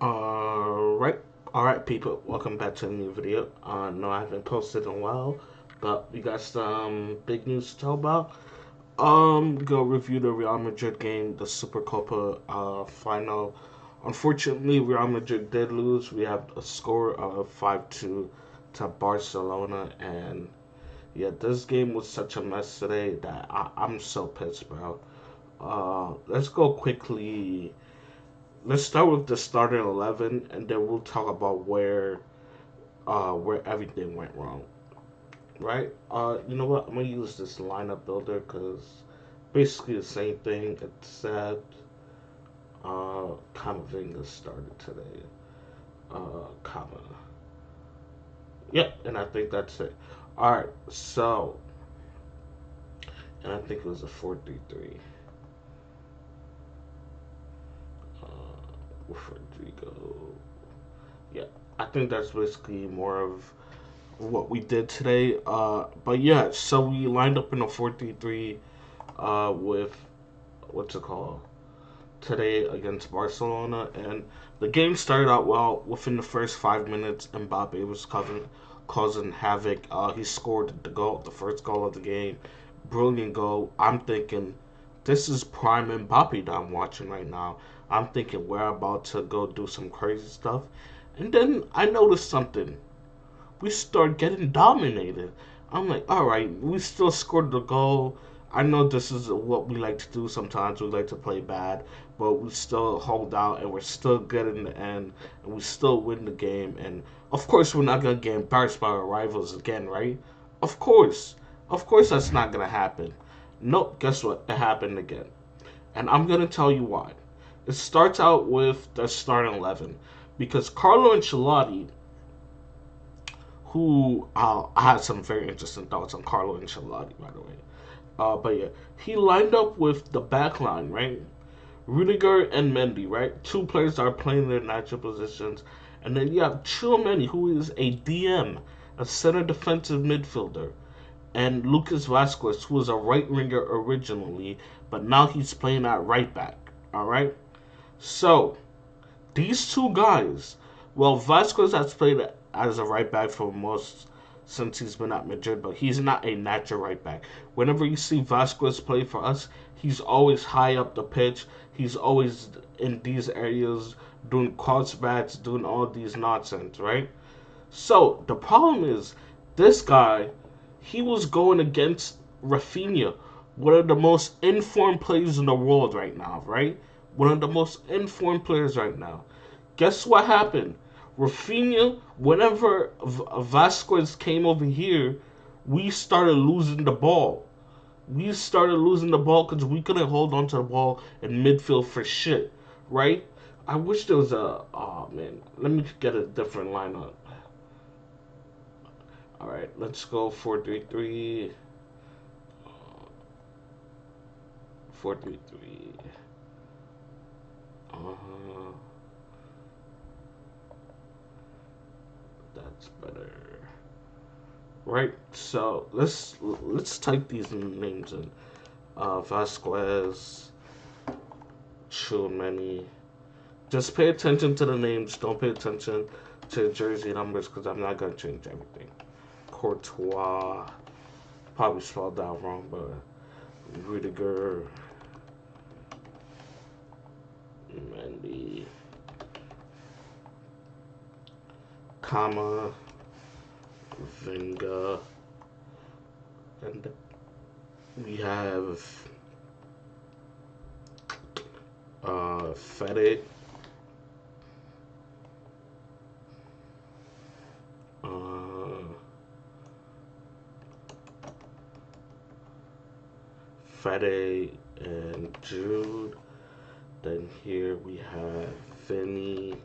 Alright, alright, people. Welcome back to a new video. No, I haven't posted in a while, but we got some big news to tell about. Go review the Real Madrid game, the Super Copa final. Unfortunately, Real Madrid did lose. We have a score of 5-2 to Barcelona, and yeah, this game was such a mess today that I'm so pissed, bro. Let's go quickly. Let's start with the starting 11, and then we'll talk about where everything went wrong. Right? You know what? I'm gonna use this lineup builder because basically the same thing except Kamavinga started today. Kama. Yep, and I think that's it. All right, so and I think it was a 4-3-3. With Rodrigo. Yeah, I think that's basically more of what we did today. But yeah, so we lined up in a 4-3-3 with what's it called today against Barcelona, and the game started out well. Within the first 5 minutes, Mbappe was causing havoc. He scored the first goal of the game, brilliant goal. I'm thinking this is prime Mbappe that I'm watching right now. I'm thinking we're about to go do some crazy stuff, and then I noticed something. We start getting dominated. I'm like, all right, we still scored the goal. I know this is what we like to do sometimes. We like to play bad, but we still hold out and we're still good in the end and we still win the game. And of course, we're not going to get embarrassed by our rivals again, right? Of course. Of course, that's not going to happen. Nope, guess what? It happened again. And I'm going to tell you why. It starts out with the starting 11 because Carlo Ancelotti, who I had some very interesting thoughts on Carlo Ancelotti, by the way. But yeah, he lined up with the back line, right? Rudiger and Mendy, right? Two players that are playing their natural positions. And then you have Chouameni, who is a DM, a center defensive midfielder. And Lucas Vasquez, who was a right winger originally, but now he's playing at right back. All right? So, these two guys, well, Vasquez has played as a right back for most since he's been at Madrid, but he's not a natural right back. Whenever you see Vasquez play for us, he's always high up the pitch. He's always in these areas doing crossbacks, doing all these nonsense, right? So the problem is, this guy, he was going against Rafinha, one of the most informed players in the world right now, right? One of the most informed players right now. Guess what happened? Rafinha, whenever Vasquez came over here, we started losing the ball. We started losing the ball because we couldn't hold on to the ball in midfield for shit, right? I wish there was a. Oh man, let me get a different lineup. All right, let's go 4-3-3. 4-3-3. Uh, that's better. Right. So let's type these names in. Vasquez, Chouameni. Just pay attention to the names. Don't pay attention to the jersey numbers because I'm not gonna change everything. Courtois, probably spelled that wrong, but Rudiger, Mendy, Kama, Vinga, and we have Fede, uh, Fede and Jude. Then here we have Vinny,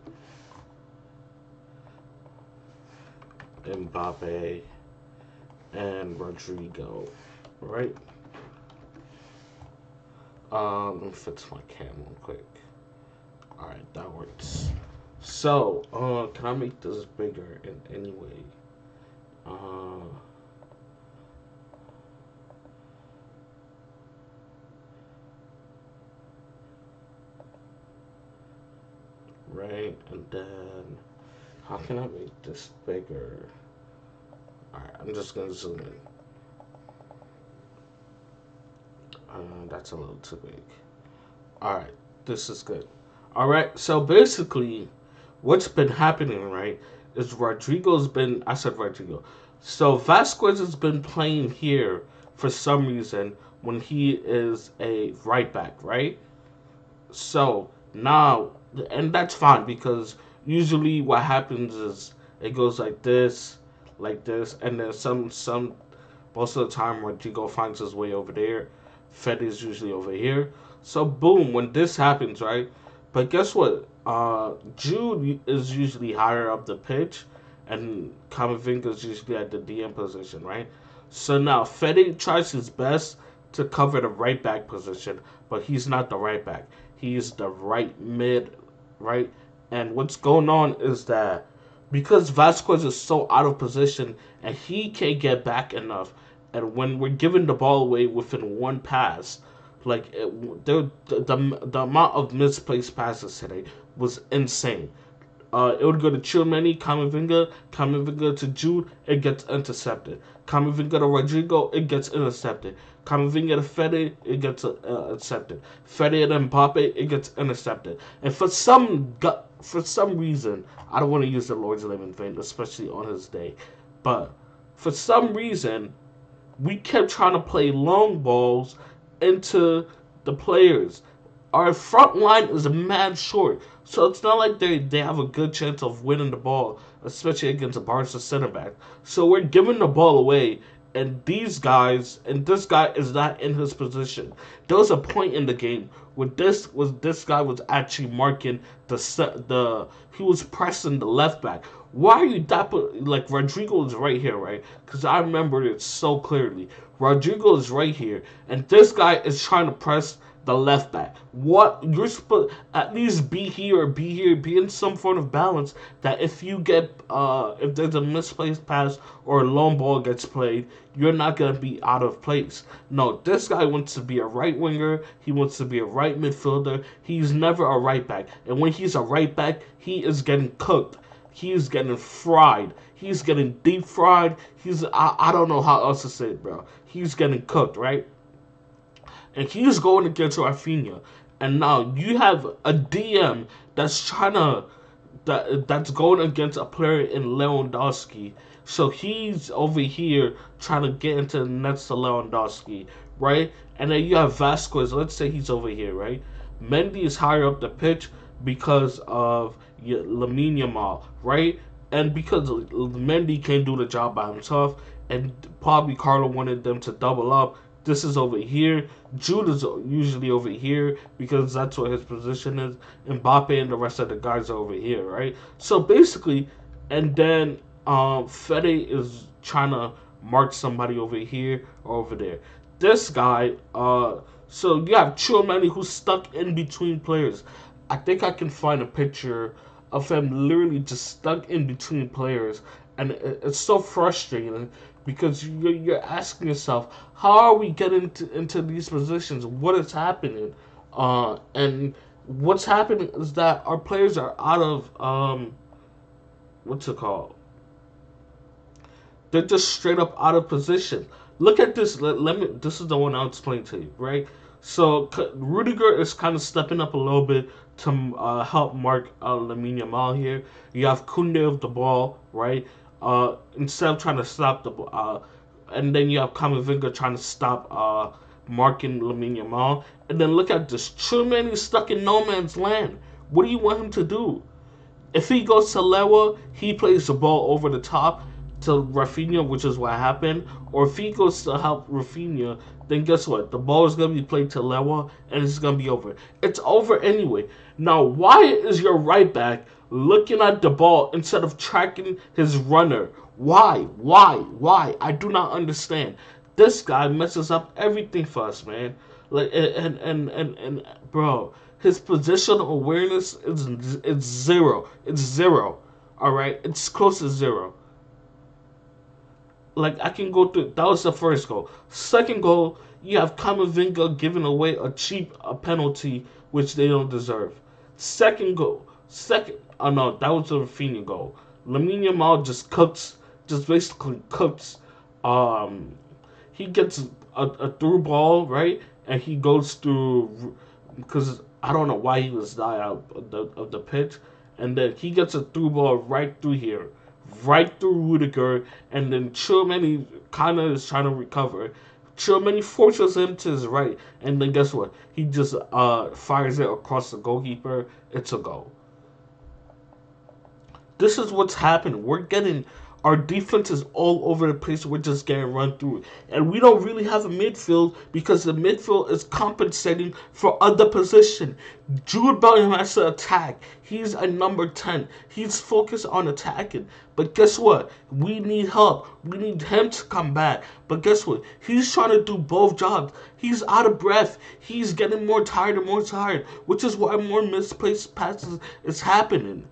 Mbappe, and Rodrigo. Right? Let me fix my cam real quick. Alright, that works. So, can I make this bigger in any way? Uh, right? And then how can I make this bigger? Alright, I'm just gonna zoom in. That's a little too big. Alright, this is good. Alright, so basically, what's been happening, right, is Rodrigo's been, I said Rodrigo. So Vasquez has been playing here for some reason when he is a right back, right? So now, and that's fine because usually what happens is it goes like this, and then some most of the time Rodrigo finds his way over there. Fed is usually over here. So boom, when this happens, right? But guess what? Jude is usually higher up the pitch, and Camavinga is usually at the DM position, right? So now Fede tries his best to cover the right back position, but he's not the right back. He's the right mid, right? And what's going on is that because Vasquez is so out of position and he can't get back enough, and when we're giving the ball away within one pass, like the amount of misplaced passes today was insane. It would go to Chilmeni, Camavinga to Jude, it gets intercepted. Camavinga to Rodrigo, it gets intercepted. Camavinga to Fede, it gets intercepted. Fede to Mbappe, it gets intercepted. And for some reason, I don't want to use the Lord's name in vain, especially on his day, but for some reason, we kept trying to play long balls into the players. Our front line is mad short, so it's not like they have a good chance of winning the ball, especially against a Barca center back. So we're giving the ball away, and this guy is not in his position. There was a point in the game where this guy was actually marking the he was pressing the left back. Why are you that like Rodrigo is right here, right? Because I remember it so clearly. Rodrigo is right here, and this guy is trying to press the left back. What you're supposed at least be here, be in some sort of balance. That if you get if there's a misplaced pass or a long ball gets played, you're not gonna be out of place. No, this guy wants to be a right winger. He wants to be a right midfielder. He's never a right back, and when he's a right back, he is getting cooked. He's getting fried. He's getting deep fried. I don't know how else to say it, bro. He's getting cooked, right? And he's going against Rafinha. And now you have a DM that's going against a player in Lewandowski. So he's over here trying to get into the nets to Lewandowski, right? And then you have Vasquez. Let's say he's over here, right? Mendy is higher up the pitch because of Lamine Yamal, right? And because Mendy can't do the job by himself, and probably Carlo wanted them to double up. This is over here. Jude is usually over here because that's where his position is. Mbappe and the rest of the guys are over here, right? So basically, and then Fede is trying to mark somebody over here or over there. This guy, so you have Chouameni who's stuck in between players. I think I can find a picture of him literally just stuck in between players, and it's so frustrating because you're asking yourself, how are we getting into these positions? What is happening? And what's happening is that our players are out of what's it called? They're just straight up out of position. Look at this. Let me. This is the one I'll explain to you, right? So Rudiger is kind of stepping up a little bit to help mark Lamine Yamal here. You have Koundé with the ball, right? Instead of trying to stop and then you have Camavinga trying to stop marking Lamine Yamal. And then look at this. Truman is stuck in no man's land. What do you want him to do? If he goes to Lewa, he plays the ball over the top to Rafinha, which is what happened. Or if he goes to help Rafinha, then guess what? The ball is going to be played to Lewa, and it's going to be over. It's over anyway. Now, why is your right back looking at the ball instead of tracking his runner? Why? Why? I do not understand. This guy messes up everything for us, man. Like and bro, his positional awareness is it's zero. It's zero. All right, it's close to zero. Like I can go through. That was the first goal. Second goal, you have Camavinga giving away a cheap penalty which they don't deserve. Second goal, Second, oh no, that was a Rafinha goal. Lamine Yamal just basically cooks. Um, he gets a through ball, right, and he goes through because I don't know why he was die out of the pitch, and then he gets a through ball right through here, right through Rudiger, and then Chilmany kind of is trying to recover. Chilmany forces him to his right, and then guess what? He just fires it across the goalkeeper. It's a goal. This is what's happening. We're getting our defense is all over the place. We're just getting run through, and we don't really have a midfield because the midfield is compensating for other position. Jude Bellingham has to attack. He's a number 10. He's focused on attacking. But guess what? We need help. We need him to come back. But guess what? He's trying to do both jobs. He's out of breath. He's getting more tired and more tired, which is why more misplaced passes is happening.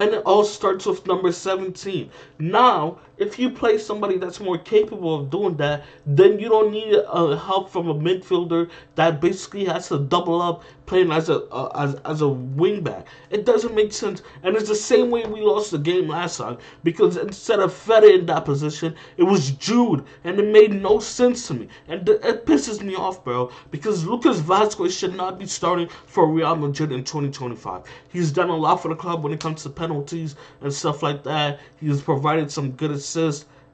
And it all starts with number 17. Now, if you play somebody that's more capable of doing that, then you don't need help from a midfielder that basically has to double up playing as a wingback. It doesn't make sense, and it's the same way we lost the game last time because instead of Fede in that position, it was Jude, and it made no sense to me, and it pisses me off, bro, because Lucas Vazquez should not be starting for Real Madrid in 2025. He's done a lot for the club when it comes to penalties and stuff like that. He's provided some good assists.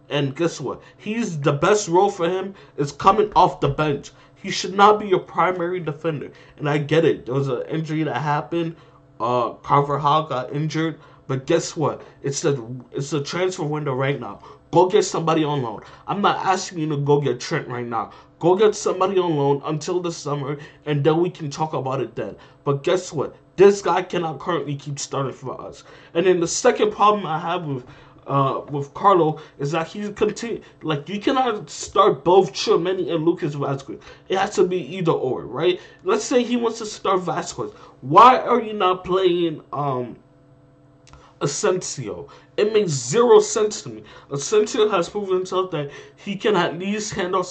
And guess what? He's the best role for him is coming off the bench. He should not be your primary defender. And I get it. There was an injury that happened. Carvajal got injured. But guess what? It's the transfer window right now. Go get somebody on loan. I'm not asking you to go get Trent right now. Go get somebody on loan until the summer, and then we can talk about it then. But guess what? This guy cannot currently keep starting for us. And then the second problem I have with Carlo is that he's continue like you cannot start both Tchouaméni and Lucas Vazquez. It has to be either or, right? Let's say he wants to start Vazquez. Why are you not playing Asensio? It makes zero sense to me. Asensio has proven himself that he can at least handle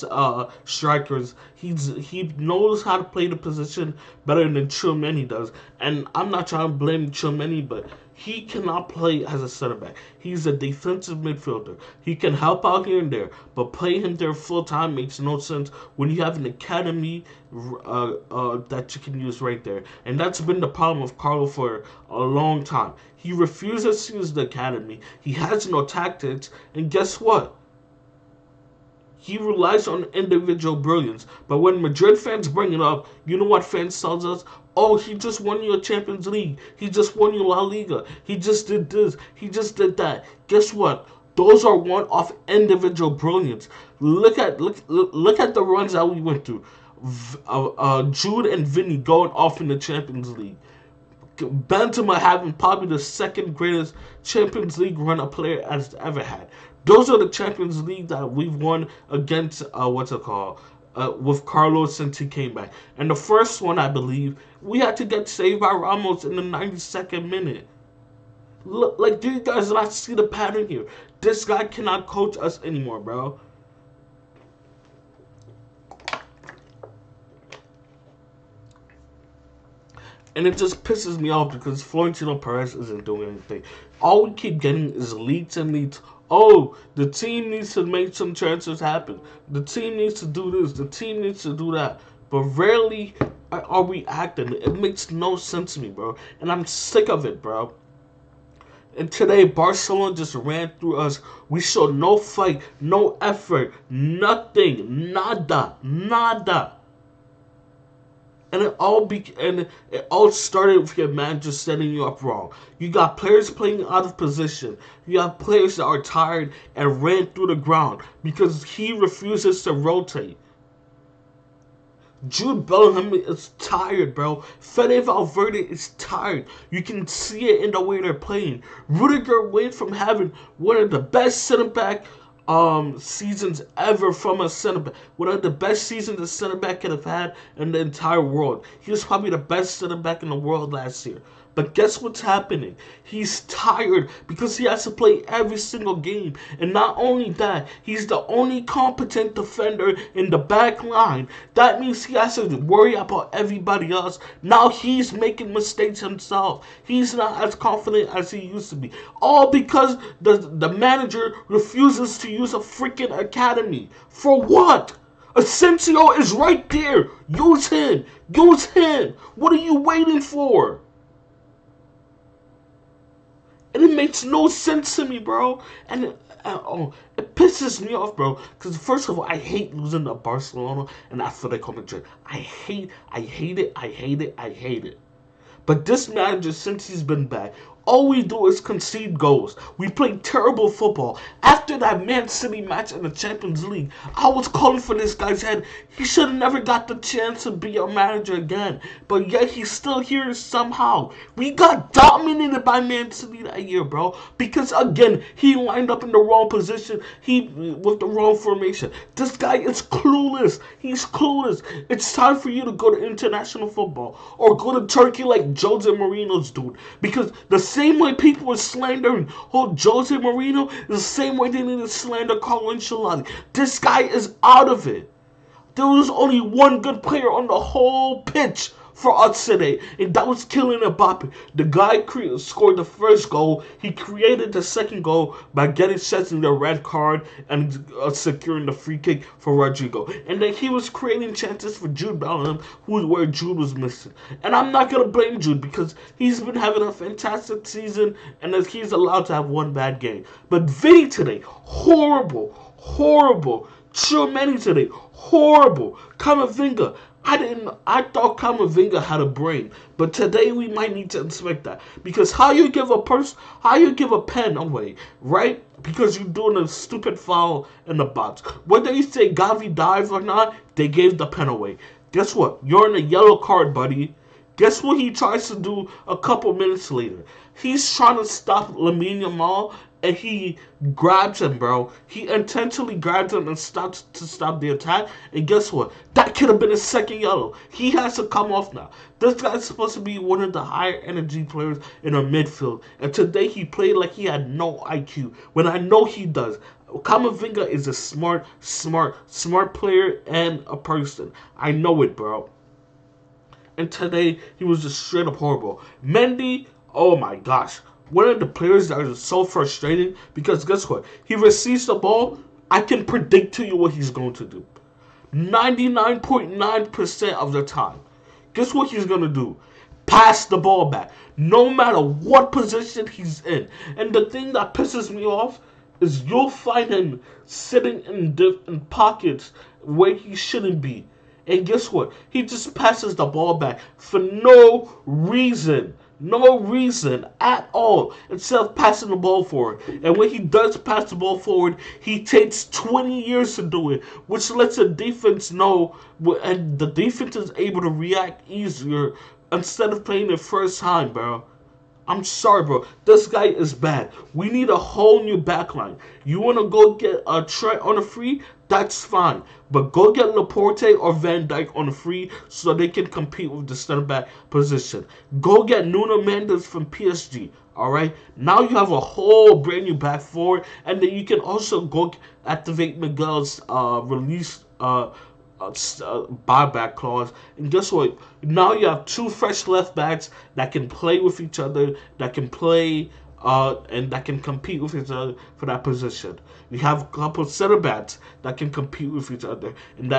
strikers. He knows how to play the position better than Tchouaméni does. And I'm not trying to blame Tchouaméni, but he cannot play as a center back. He's a defensive midfielder. He can help out here and there, but playing him there full time makes no sense when you have an academy that you can use right there. And that's been the problem with Carlo for a long time. He refuses to use the academy. He has no tactics, and guess what? He relies on individual brilliance. But when Madrid fans bring it up, you know what fans tells us? Oh, he just won you a Champions League. He just won you La Liga. He just did this. He just did that. Guess what? Those are one-off individual brilliance. Look at the runs that we went through. Jude and Vinny going off in the Champions League. Benzema having probably the second greatest Champions League run a player has ever had. Those are the Champions League that we've won against what's it called? With Carlos since he came back. And the first one, I believe, we had to get saved by Ramos in the 92nd minute. Look, like, do you guys not see the pattern here? This guy cannot coach us anymore, bro. And it just pisses me off because Florentino Perez isn't doing anything. All we keep getting is leaks and leaks. Oh, the team needs to make some transfers happen. The team needs to do this. The team needs to do that. But rarely are we acting. It makes no sense to me, bro. And I'm sick of it, bro. And today, Barcelona just ran through us. We showed no fight, no effort, nothing, nada, nada. And it all started with your manager setting you up wrong. You got players playing out of position. You have players that are tired and ran through the ground because he refuses to rotate. Jude Bellingham is tired, bro. Fede Valverde is tired. You can see it in the way they're playing. Rudiger went from having one of the best center back seasons ever from a center back. One of the best seasons a center back could have had in the entire world. He was probably the best center back in the world last year. But guess what's happening? He's tired because he has to play every single game. And not only that, he's the only competent defender in the back line. That means he has to worry about everybody else. Now he's making mistakes himself. He's not as confident as he used to be. All because the manager refuses to use a freaking academy. For what? Asensio is right there. Use him. Use him. What are you waiting for? And it makes no sense to me, bro. And it pisses me off, bro. Because first of all, I hate losing to Barcelona and Atletico Madrid. I hate it. I hate it. But this manager, since he's been back, all we do is concede goals. We play terrible football. After that Man City match in the Champions League, I was calling for this guy's head. He should have never got the chance to be a manager again. But yet he's still here somehow. We got dominated by Man City that year, bro. Because again, he lined up in the wrong position. With the wrong formation. This guy is clueless. He's clueless. It's time for you to go to international football. Or go to Turkey like Jose Mourinho's doing. Because the same way people were slandering Jose Mourinho is the same way they need to slander Carlo Ancelotti. This guy is out of it. There was only one good player on the whole pitch for us today, and that was Kylian Mbappe. The guy scored the first goal. He created the second goal by getting Szczesny the red card and securing the free kick for Rodrigo. And then he was creating chances for Jude Bellingham, where Jude was missing. And I'm not going to blame Jude because he's been having a fantastic season and he's allowed to have one bad game. But Vinny today, horrible. Tchouaméni today, horrible. Camavinga, I thought Camavinga had a brain, but today we might need to inspect that because how you give a pen away, right? Because you're doing a stupid foul in the box. Whether you say Gavi dive or not, they gave the pen away. Guess what? You're in a yellow card, buddy. Guess what he tries to do a couple minutes later? He's trying to stop Lamine Yamal, and he grabs him, bro. He intentionally grabs him and stops to stop the attack. And guess what? That could have been his second yellow. He has to come off now. This guy's supposed to be one of the higher energy players in our midfield. And today he played like he had no IQ. When I know he does. Camavinga is a smart player and a person. I know it, bro. And today, he was just straight up horrible. Mendy, oh my gosh. One of the players that is so frustrating because guess what? He receives the ball, I can predict to you what he's going to do. 99.9% of the time. Guess what he's going to do? Pass the ball back. No matter what position he's in. And the thing that pisses me off is you'll find him sitting in pockets where he shouldn't be. And guess what? He just passes the ball back for no reason. No reason at all. Instead of passing the ball forward. And when he does pass the ball forward, he takes 20 years to do it. Which lets the defense know. And the defense is able to react easier instead of playing it first time, bro. I'm sorry, bro. This guy is bad. We need a whole new backline. You want to go get a Trent on a free? That's fine. But go get Laporte or Van Dijk on a free so they can compete with the center back position. Go get Nuno Mendes from PSG. Alright? Now you have a whole brand new back four. And then you can also go activate Miguel's release buyback clause. And guess what? Now you have two fresh left backs that can play with each other, that can play and that can compete with each other for that position. You have a couple of center backs that can compete with each other, and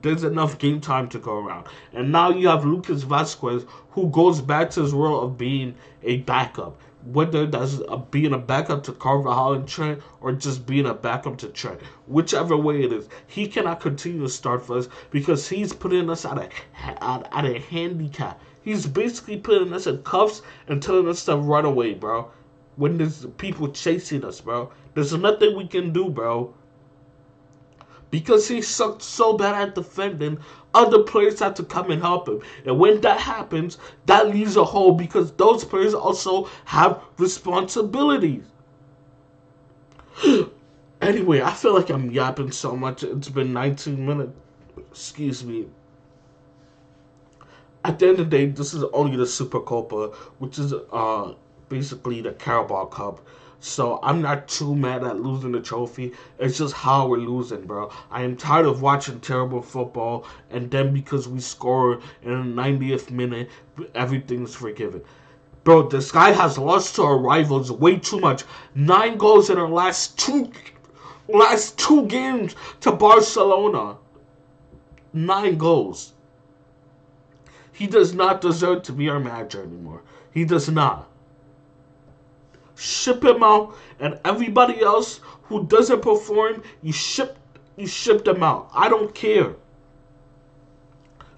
there's enough game time to go around. And now you have Lucas Vazquez, who goes back to his role of being a backup. Whether that's being a backup to Carvajal and Trent or just being a backup to Trent. Whichever way it is, he cannot continue to start for us because he's putting us at a handicap. He's basically putting us in cuffs and telling us to run away, bro. When there's people chasing us, bro. There's nothing we can do, bro. Because he sucked so bad at defending, other players have to come and help him. And when that happens, that leaves a hole because those players also have responsibilities. Anyway, I feel like I'm yapping so much. It's been 19 minutes. Excuse me. At the end of the day, this is only the Super Copa, which is basically the Carabao Cup. So I'm not too mad at losing the trophy. It's just how we're losing, bro. I am tired of watching terrible football, and then because we score in the 90th minute, everything's forgiven. Bro, this guy has lost to our rivals way too much. 9 goals in our last two games to Barcelona. 9 goals. He does not deserve to be our manager anymore. He does not. Ship him out, and everybody else who doesn't perform, you ship them out. I don't care.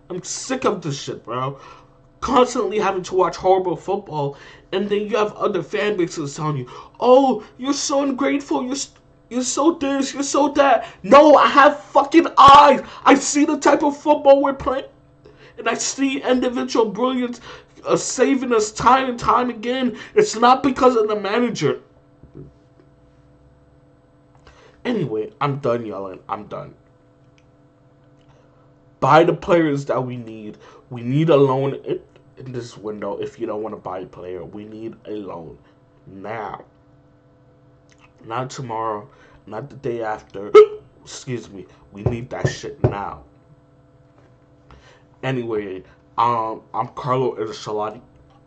I'm sick of this shit, bro. Constantly having to watch horrible football, and then you have other fan bases telling you, "Oh, you're so ungrateful. You're so this. You're so that." No, I have fucking eyes. I see the type of football we're playing, and I see individual brilliance saving us time and time again. It's not because of the manager. Anyway, I'm done yelling. I'm done. Buy the players that we need. We need a loan in this window. If you don't want to buy a player, we need a loan now. Not tomorrow, not the day after. Excuse me. We need that shit now. Anyway, I'm Carlo Ancelotti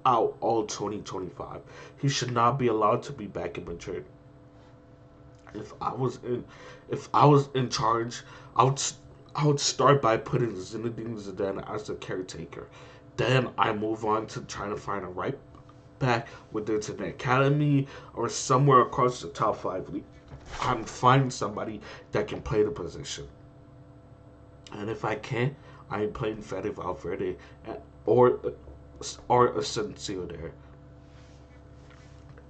out all 2025. He should not be allowed to be back in Madrid. If I was in, if I was in charge, I would I would start by putting Zinedine Zidane as the caretaker. Then I move on to trying to find a right back, whether it's in the academy or somewhere across the top five league. I'm finding somebody that can play the position. And if I can't, I'm playing Fede Valverde or or Asensio there.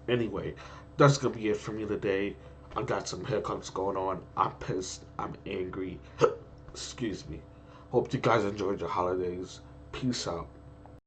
Anyway, that's gonna be it for me today. I got some hiccups going on. I'm pissed. I'm angry. Excuse me. Hope you guys enjoyed your holidays. Peace out.